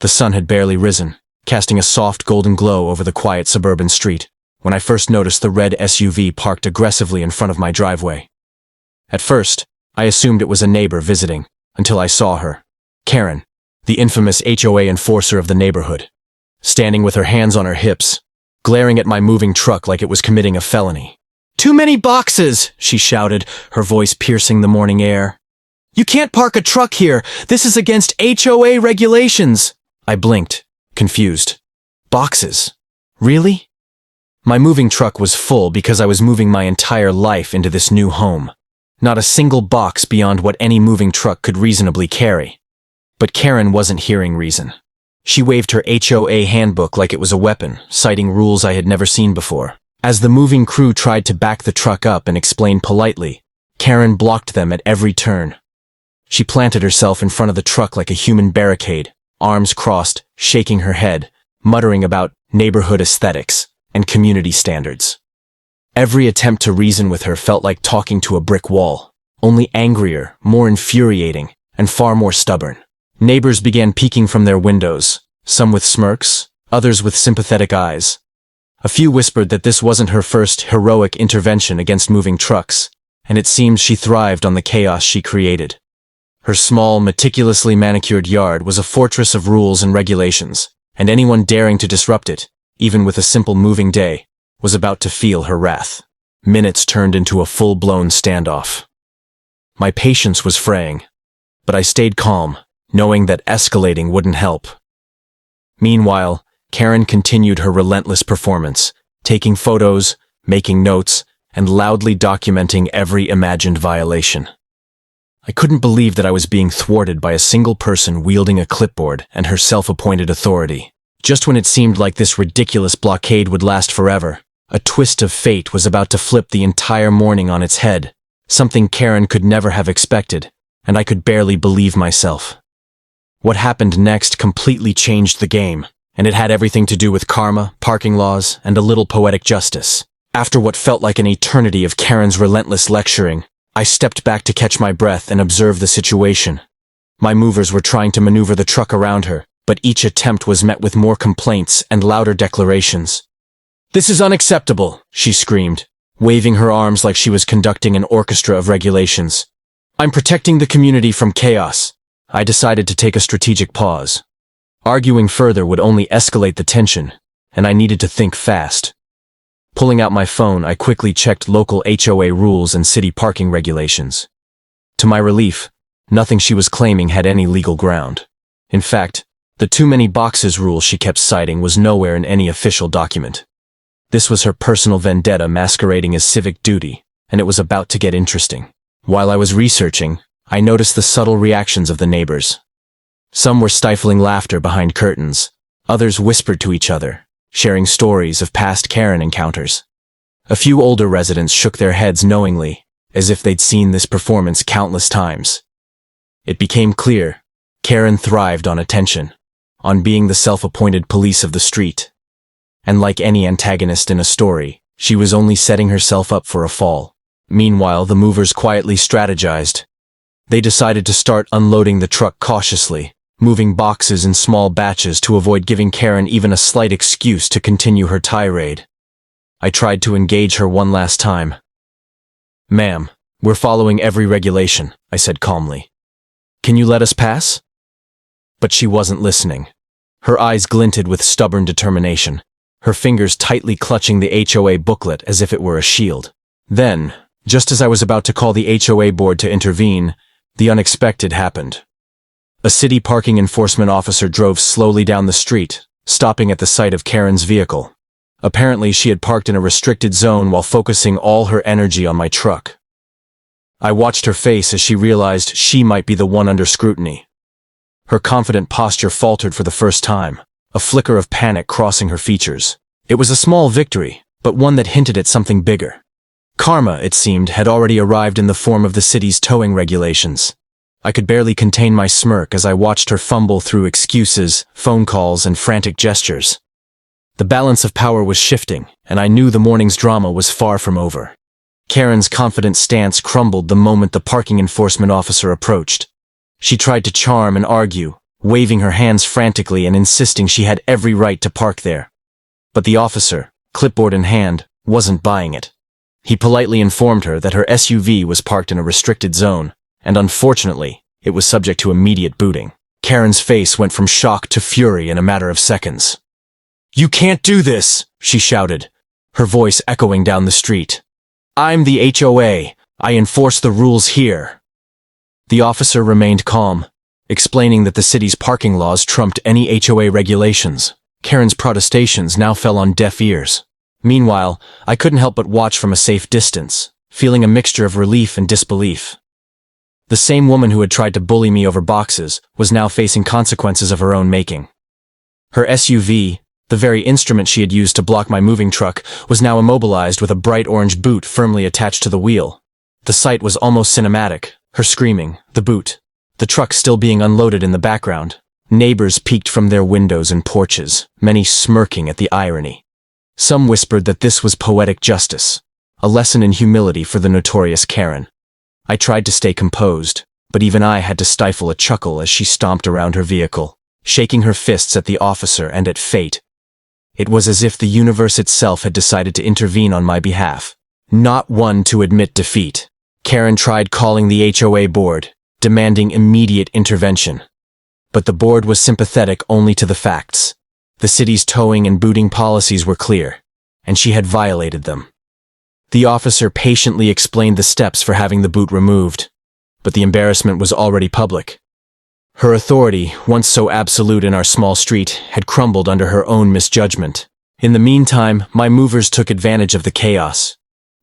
The sun had barely risen, casting a soft golden glow over the quiet suburban street, when I first noticed the red SUV parked aggressively in front of my driveway. At first, I assumed it was a neighbor visiting, until I saw her, Karen, the infamous HOA enforcer of the neighborhood, standing with her hands on her hips, glaring at my moving truck like it was committing a felony. "Too many boxes!" she shouted, her voice piercing the morning air. "You can't park a truck here! This is against HOA regulations!" I blinked, confused. Boxes? Really? My moving truck was full because I was moving my entire life into this new home. Not a single box beyond what any moving truck could reasonably carry. But Karen wasn't hearing reason. She waved her HOA handbook like it was a weapon, citing rules I had never seen before. As the moving crew tried to back the truck up and explain politely, Karen blocked them at every turn. She planted herself in front of the truck like a human barricade, arms crossed, shaking her head, muttering about neighborhood aesthetics and community standards. Every attempt to reason with her felt like talking to a brick wall, only angrier, more infuriating, and far more stubborn. Neighbors began peeking from their windows, some with smirks, others with sympathetic eyes. A few whispered that this wasn't her first heroic intervention against moving trucks, and it seemed she thrived on the chaos she created. Her small, meticulously manicured yard was a fortress of rules and regulations, and anyone daring to disrupt it, even with a simple moving day, was about to feel her wrath. Minutes turned into a full-blown standoff. My patience was fraying, but I stayed calm, knowing that escalating wouldn't help. Meanwhile, Karen continued her relentless performance, taking photos, making notes, and loudly documenting every imagined violation. I couldn't believe that I was being thwarted by a single person wielding a clipboard and her self-appointed authority. Just when it seemed like this ridiculous blockade would last forever, a twist of fate was about to flip the entire morning on its head, something Karen could never have expected, and I could barely believe myself. What happened next completely changed the game, and it had everything to do with karma, parking laws, and a little poetic justice. After what felt like an eternity of Karen's relentless lecturing, I stepped back to catch my breath and observe the situation. My movers were trying to maneuver the truck around her, but each attempt was met with more complaints and louder declarations. "This is unacceptable," she screamed, waving her arms like she was conducting an orchestra of regulations. "I'm protecting the community from chaos." I decided to take a strategic pause. Arguing further would only escalate the tension, and I needed to think fast. Pulling out my phone, I quickly checked local HOA rules and city parking regulations. To my relief, nothing she was claiming had any legal ground. In fact, the too many boxes rule she kept citing was nowhere in any official document. This was her personal vendetta masquerading as civic duty, and it was about to get interesting. While I was researching, I noticed the subtle reactions of the neighbors. Some were stifling laughter behind curtains, others whispered to each other, sharing stories of past Karen encounters. A few older residents shook their heads knowingly, as if they'd seen this performance countless times. It became clear, Karen thrived on attention, on being the self-appointed police of the street. And like any antagonist in a story, she was only setting herself up for a fall. Meanwhile, the movers quietly strategized. They decided to start unloading the truck cautiously, moving boxes in small batches to avoid giving Karen even a slight excuse to continue her tirade. I tried to engage her one last time. "Ma'am, we're following every regulation," I said calmly. "Can you let us pass?" But she wasn't listening. Her eyes glinted with stubborn determination, her fingers tightly clutching the HOA booklet as if it were a shield. Then, just as I was about to call the HOA board to intervene, the unexpected happened. A city parking enforcement officer drove slowly down the street, stopping at the sight of Karen's vehicle. Apparently, she had parked in a restricted zone while focusing all her energy on my truck. I watched her face as she realized she might be the one under scrutiny. Her confident posture faltered for the first time, a flicker of panic crossing her features. It was a small victory, but one that hinted at something bigger. Karma, it seemed, had already arrived in the form of the city's towing regulations. I could barely contain my smirk as I watched her fumble through excuses, phone calls, and frantic gestures. The balance of power was shifting, and I knew the morning's drama was far from over. Karen's confident stance crumbled the moment the parking enforcement officer approached. She tried to charm and argue, waving her hands frantically and insisting she had every right to park there. But the officer, clipboard in hand, wasn't buying it. He politely informed her that her SUV was parked in a restricted zone, and unfortunately, it was subject to immediate booting. Karen's face went from shock to fury in a matter of seconds. "You can't do this!" she shouted, her voice echoing down the street. "I'm the HOA. I enforce the rules here." The officer remained calm, explaining that the city's parking laws trumped any HOA regulations. Karen's protestations now fell on deaf ears. Meanwhile, I couldn't help but watch from a safe distance, feeling a mixture of relief and disbelief. The same woman who had tried to bully me over boxes was now facing consequences of her own making. Her SUV, the very instrument she had used to block my moving truck, was now immobilized with a bright orange boot firmly attached to the wheel. The sight was almost cinematic, her screaming, the boot, the truck still being unloaded in the background. Neighbors peeked from their windows and porches, many smirking at the irony. Some whispered that this was poetic justice, a lesson in humility for the notorious Karen. I tried to stay composed, but even I had to stifle a chuckle as she stomped around her vehicle, shaking her fists at the officer and at fate. It was as if the universe itself had decided to intervene on my behalf. Not one to admit defeat, Karen tried calling the HOA board, demanding immediate intervention. But the board was sympathetic only to the facts. The city's towing and booting policies were clear, and she had violated them. The officer patiently explained the steps for having the boot removed, but the embarrassment was already public. Her authority, once so absolute in our small street, had crumbled under her own misjudgment. In the meantime, my movers took advantage of the chaos.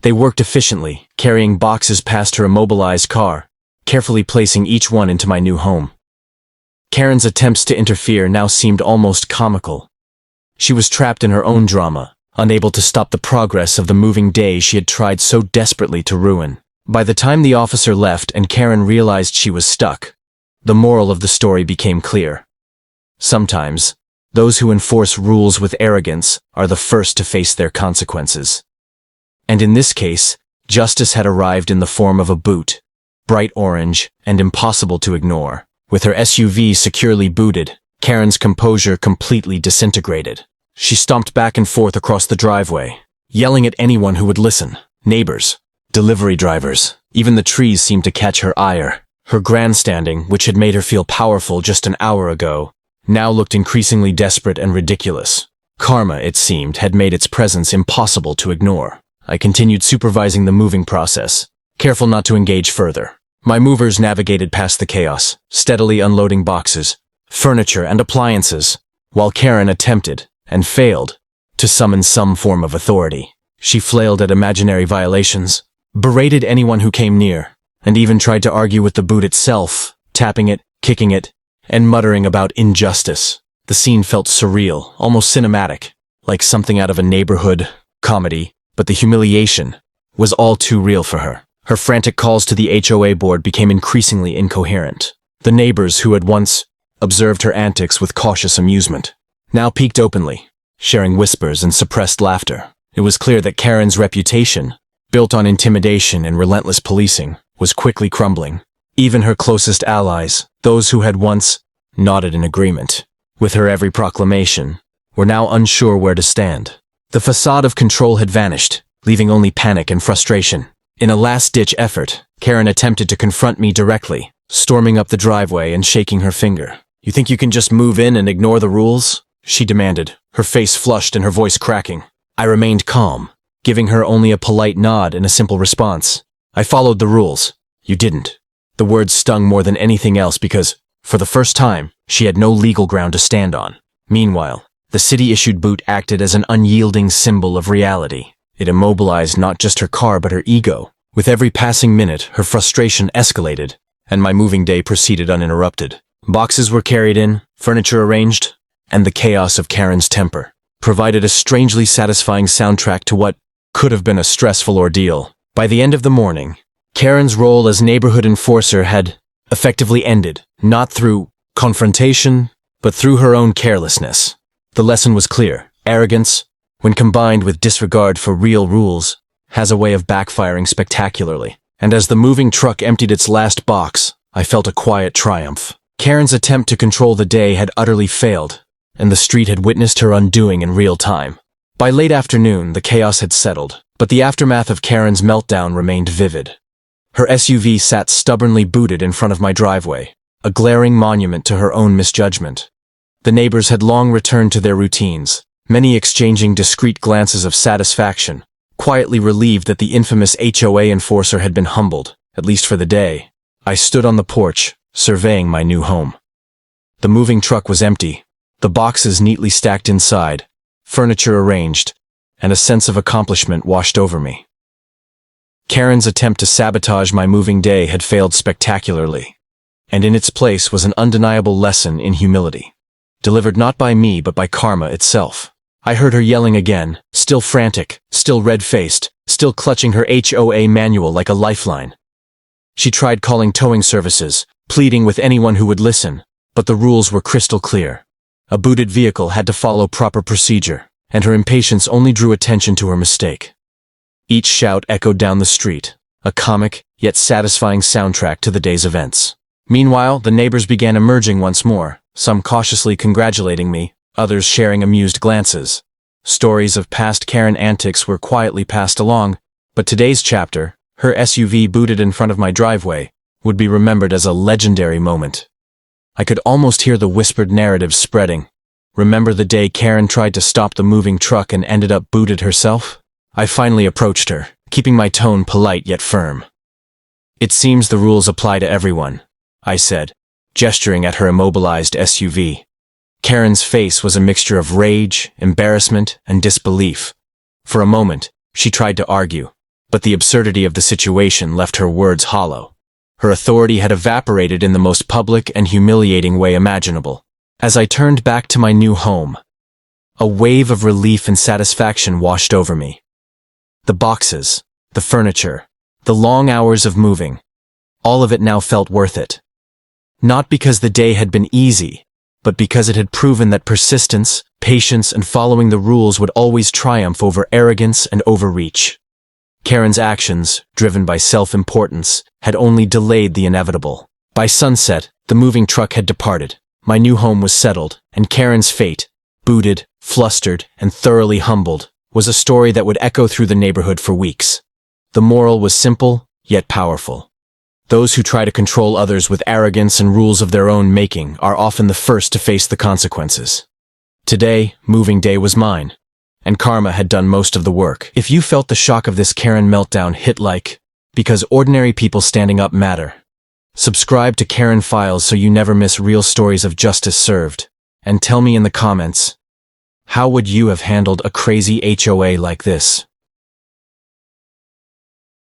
They worked efficiently, carrying boxes past her immobilized car, carefully placing each one into my new home. Karen's attempts to interfere now seemed almost comical. She was trapped in her own drama, unable to stop the progress of the moving day she had tried so desperately to ruin. By the time the officer left and Karen realized she was stuck, the moral of the story became clear. Sometimes, those who enforce rules with arrogance are the first to face their consequences. And in this case, justice had arrived in the form of a boot, bright orange and impossible to ignore. With her SUV securely booted, Karen's composure completely disintegrated. She stomped back and forth across the driveway, yelling at anyone who would listen. Neighbors, delivery drivers, even the trees seemed to catch her ire. Her grandstanding, which had made her feel powerful just an hour ago, now looked increasingly desperate and ridiculous. Karma, it seemed, had made its presence impossible to ignore. I continued supervising the moving process, careful not to engage further. My movers navigated past the chaos, steadily unloading boxes, furniture, and appliances, while Karen attempted, and failed, to summon some form of authority. She flailed at imaginary violations, berated anyone who came near, and even tried to argue with the boot itself, tapping it, kicking it, and muttering about injustice. The scene felt surreal, almost cinematic, like something out of a neighborhood comedy, but the humiliation was all too real for her. Her frantic calls to the HOA board became increasingly incoherent. The neighbors who had once observed her antics with cautious amusement now peeked openly, sharing whispers and suppressed laughter. It was clear that Karen's reputation, built on intimidation and relentless policing, was quickly crumbling. Even her closest allies, those who had once nodded in agreement with her every proclamation, were now unsure where to stand. The facade of control had vanished, leaving only panic and frustration. In a last-ditch effort, Karen attempted to confront me directly, storming up the driveway and shaking her finger. "You think you can just move in and ignore the rules?" she demanded, her face flushed and her voice cracking. I remained calm, giving her only a polite nod and a simple response. "I followed the rules. You didn't." The words stung more than anything else because, for the first time, she had no legal ground to stand on. Meanwhile, the city-issued boot acted as an unyielding symbol of reality. It immobilized not just her car but her ego. With every passing minute, her frustration escalated, and my moving day proceeded uninterrupted. Boxes were carried in, furniture arranged, and the chaos of Karen's temper provided a strangely satisfying soundtrack to what could have been a stressful ordeal. By the end of the morning, Karen's role as neighborhood enforcer had effectively ended, not through confrontation, but through her own carelessness. The lesson was clear. Arrogance, when combined with disregard for real rules, has a way of backfiring spectacularly. And as the moving truck emptied its last box, I felt a quiet triumph. Karen's attempt to control the day had utterly failed, and the street had witnessed her undoing in real time. By late afternoon, the chaos had settled, but the aftermath of Karen's meltdown remained vivid. Her SUV sat stubbornly booted in front of my driveway, a glaring monument to her own misjudgment. The neighbors had long returned to their routines, many exchanging discreet glances of satisfaction, quietly relieved that the infamous HOA enforcer had been humbled, at least for the day. I stood on the porch, surveying my new home. The moving truck was empty, the boxes neatly stacked inside, furniture arranged, and a sense of accomplishment washed over me. Karen's attempt to sabotage my moving day had failed spectacularly, and in its place was an undeniable lesson in humility, delivered not by me but by karma itself. I heard her yelling again, still frantic, still red-faced, still clutching her HOA manual like a lifeline. She tried calling towing services, pleading with anyone who would listen, but the rules were crystal clear. A booted vehicle had to follow proper procedure, and her impatience only drew attention to her mistake. Each shout echoed down the street, a comic yet satisfying soundtrack to the day's events. Meanwhile, the neighbors began emerging once more, some cautiously congratulating me, others sharing amused glances. Stories of past Karen antics were quietly passed along, but today's chapter, her SUV booted in front of my driveway, would be remembered as a legendary moment. I could almost hear the whispered narrative spreading. Remember the day Karen tried to stop the moving truck and ended up booted herself? I finally approached her, keeping my tone polite yet firm. "It seems the rules apply to everyone," I said, gesturing at her immobilized SUV. Karen's face was a mixture of rage, embarrassment, and disbelief. For a moment, she tried to argue, but the absurdity of the situation left her words hollow. Her authority had evaporated in the most public and humiliating way imaginable. As I turned back to my new home, a wave of relief and satisfaction washed over me. The boxes, the furniture, the long hours of moving, all of it now felt worth it. Not because the day had been easy, but because it had proven that persistence, patience, and following the rules would always triumph over arrogance and overreach. Karen's actions, driven by self-importance, had only delayed the inevitable. By sunset, the moving truck had departed. My new home was settled, and Karen's fate, booted, flustered, and thoroughly humbled, was a story that would echo through the neighborhood for weeks. The moral was simple, yet powerful. Those who try to control others with arrogance and rules of their own making are often the first to face the consequences. Today, moving day was mine, and karma had done most of the work. If you felt the shock of this Karen meltdown, hit like, because ordinary people standing up matter. Subscribe to Karen Files so you never miss real stories of justice served, and tell me in the comments, how would you have handled a crazy HOA like this?